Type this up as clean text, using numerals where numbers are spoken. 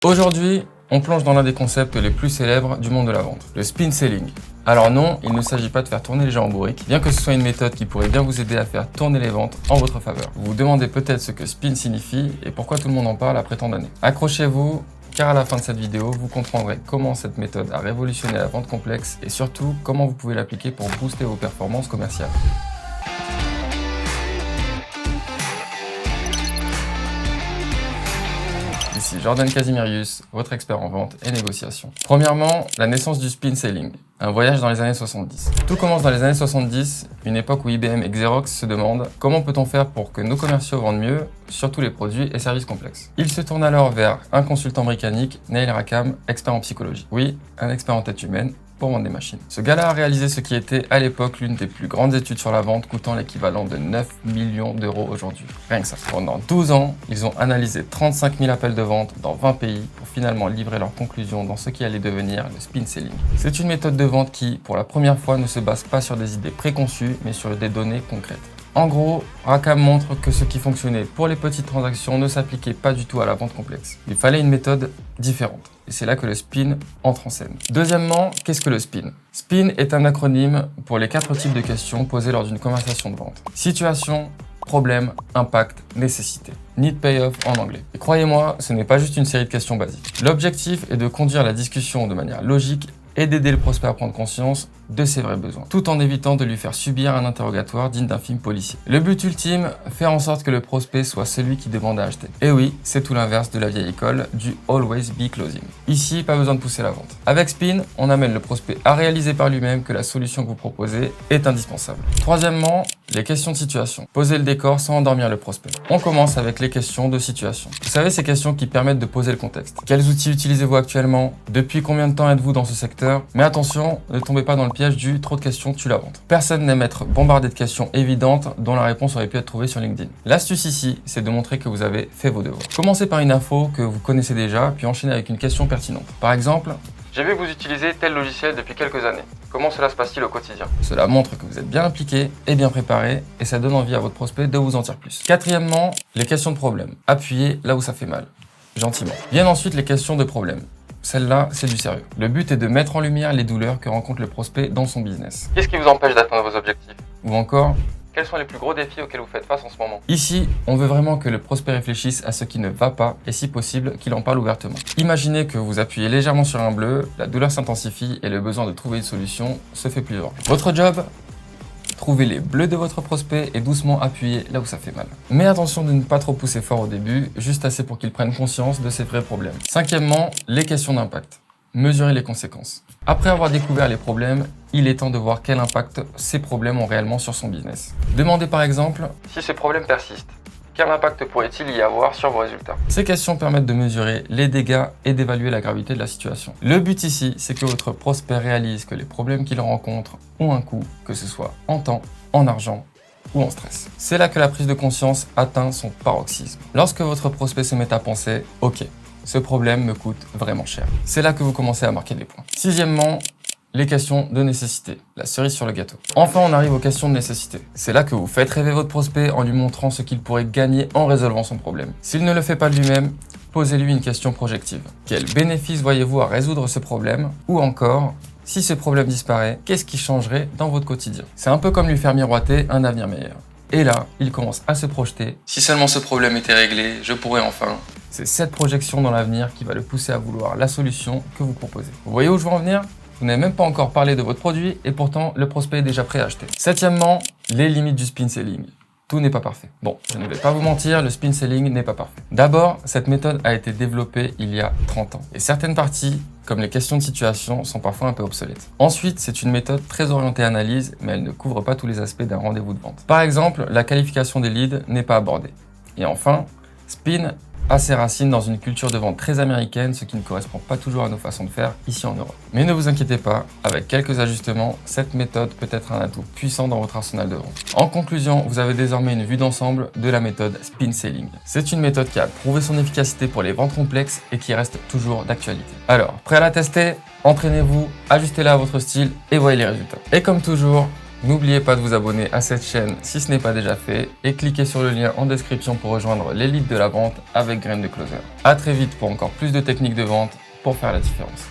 Aujourd'hui, on plonge dans l'un des concepts les plus célèbres du monde de la vente, le spin selling. Alors non, il ne s'agit pas de faire tourner les gens en bourrique, bien que ce soit une méthode qui pourrait bien vous aider à faire tourner les ventes en votre faveur. Vous vous demandez peut-être ce que spin signifie et pourquoi tout le monde en parle après tant d'années. Accrochez-vous, car à la fin de cette vidéo, vous comprendrez comment cette méthode a révolutionné la vente complexe et surtout comment vous pouvez l'appliquer pour booster vos performances commerciales. Ici Jordan Kazimirius, votre expert en vente et négociation. Premièrement, la naissance du spin selling, un voyage dans les années 70. Tout commence dans les années 70, une époque où IBM et Xerox se demandent comment peut-on faire pour que nos commerciaux vendent mieux, surtout les produits et services complexes. Ils se tournent alors vers un consultant britannique, Neil Rackham, expert en psychologie. Oui, un expert en tête humaine, pour vendre des machines. Ce gars-là a réalisé ce qui était à l'époque l'une des plus grandes études sur la vente, coûtant l'équivalent de 9 millions d'euros aujourd'hui. Rien que ça. Pendant 12 ans, ils ont analysé 35 000 appels de vente dans 20 pays pour finalement livrer leurs conclusions dans ce qui allait devenir le spin selling. C'est une méthode de vente qui, pour la première fois, ne se base pas sur des idées préconçues, mais sur des données concrètes. En gros, Rackham montre que ce qui fonctionnait pour les petites transactions ne s'appliquait pas du tout à la vente complexe. Il fallait une méthode différente. Et c'est là que le spin entre en scène. Deuxièmement, qu'est-ce que le spin? Spin est un acronyme pour les 4 types de questions posées lors d'une conversation de vente. Situation, problème, impact, nécessité. Need payoff en anglais. Et croyez-moi, ce n'est pas juste une série de questions basiques. L'objectif est de conduire la discussion de manière logique et d'aider le prospect à prendre conscience de ses vrais besoins, tout en évitant de lui faire subir un interrogatoire digne d'un film policier. Le but ultime, faire en sorte que le prospect soit celui qui demande à acheter. Et oui, c'est tout l'inverse de la vieille école du always be closing. Ici, pas besoin de pousser la vente. Avec Spin, on amène le prospect à réaliser par lui-même que la solution que vous proposez est indispensable. Troisièmement, les questions de situation. Posez le décor sans endormir le prospect. On commence avec les questions de situation. Vous savez, ces questions qui permettent de poser le contexte. Quels outils utilisez-vous actuellement? Depuis combien de temps êtes-vous dans ce secteur? Mais attention, ne tombez pas dans le piège du trop de questions tue la vente. Personne n'aime être bombardé de questions évidentes dont la réponse aurait pu être trouvée sur LinkedIn. L'astuce ici, c'est de montrer que vous avez fait vos devoirs. Commencez par une info que vous connaissez déjà, puis enchaînez avec une question pertinente. Par exemple, j'ai vu que vous utilisez tel logiciel depuis quelques années. Comment cela se passe-t-il au quotidien? Cela montre que vous êtes bien impliqué et bien préparé et ça donne envie à votre prospect de vous en dire plus. Quatrièmement, les questions de problème. Appuyez là où ça fait mal. Gentiment. Viennent ensuite les questions de problème. Celle-là, c'est du sérieux. Le but est de mettre en lumière les douleurs que rencontre le prospect dans son business. Qu'est-ce qui vous empêche d'atteindre vos objectifs? Ou encore, quels sont les plus gros défis auxquels vous faites face en ce moment? Ici, on veut vraiment que le prospect réfléchisse à ce qui ne va pas et si possible, qu'il en parle ouvertement. Imaginez que vous appuyez légèrement sur un bleu, la douleur s'intensifie et le besoin de trouver une solution se fait plus urgent. Votre job? Trouvez les bleus de votre prospect et doucement appuyez là où ça fait mal. Mais attention de ne pas trop pousser fort au début, juste assez pour qu'il prenne conscience de ses vrais problèmes. Cinquièmement, les questions d'impact. Mesurez les conséquences. Après avoir découvert les problèmes, il est temps de voir quel impact ces problèmes ont réellement sur son business. Demandez par exemple, si ces problèmes persistent, quel impact pourrait-il y avoir sur vos résultats? Ces questions permettent de mesurer les dégâts et d'évaluer la gravité de la situation. Le but ici, c'est que votre prospect réalise que les problèmes qu'il rencontre ont un coût, que ce soit en temps, en argent ou en stress. C'est là que la prise de conscience atteint son paroxysme. Lorsque votre prospect se met à penser « Ok, ce problème me coûte vraiment cher », c'est là que vous commencez à marquer des points. Sixièmement, les questions de nécessité, la cerise sur le gâteau. Enfin, on arrive aux questions de nécessité. C'est là que vous faites rêver votre prospect en lui montrant ce qu'il pourrait gagner en résolvant son problème. S'il ne le fait pas de lui-même, posez-lui une question projective. Quel bénéfice voyez-vous à résoudre ce problème? Ou encore, si ce problème disparaît, qu'est-ce qui changerait dans votre quotidien? C'est un peu comme lui faire miroiter un avenir meilleur. Et là, il commence à se projeter. Si seulement ce problème était réglé, je pourrais enfin... C'est cette projection dans l'avenir qui va le pousser à vouloir la solution que vous proposez. Vous voyez où je veux en venir? Vous n'avez même pas encore parlé de votre produit et pourtant le prospect est déjà prêt à acheter. Septièmement, les limites du spin selling. Tout n'est pas parfait. Bon, je ne vais pas vous mentir, le spin selling n'est pas parfait. D'abord, cette méthode a été développée il y a 30 ans. Et certaines parties, comme les questions de situation, sont parfois un peu obsolètes. Ensuite, c'est une méthode très orientée analyse, mais elle ne couvre pas tous les aspects d'un rendez-vous de vente. Par exemple, la qualification des leads n'est pas abordée. Et enfin, spin a ses racines dans une culture de vente très américaine, ce qui ne correspond pas toujours à nos façons de faire ici en Europe. Mais ne vous inquiétez pas, avec quelques ajustements, cette méthode peut être un atout puissant dans votre arsenal de vente. En conclusion, vous avez désormais une vue d'ensemble de la méthode spin selling. C'est une méthode qui a prouvé son efficacité pour les ventes complexes et qui reste toujours d'actualité. Alors, prêt à la tester? Entraînez-vous, ajustez-la à votre style et voyez les résultats. Et comme toujours, N'oubliez pas de vous abonner à cette chaîne si ce n'est pas déjà fait et cliquez sur le lien en description pour rejoindre l'élite de la vente avec Graines de Closer. A très vite pour encore plus de techniques de vente pour faire la différence.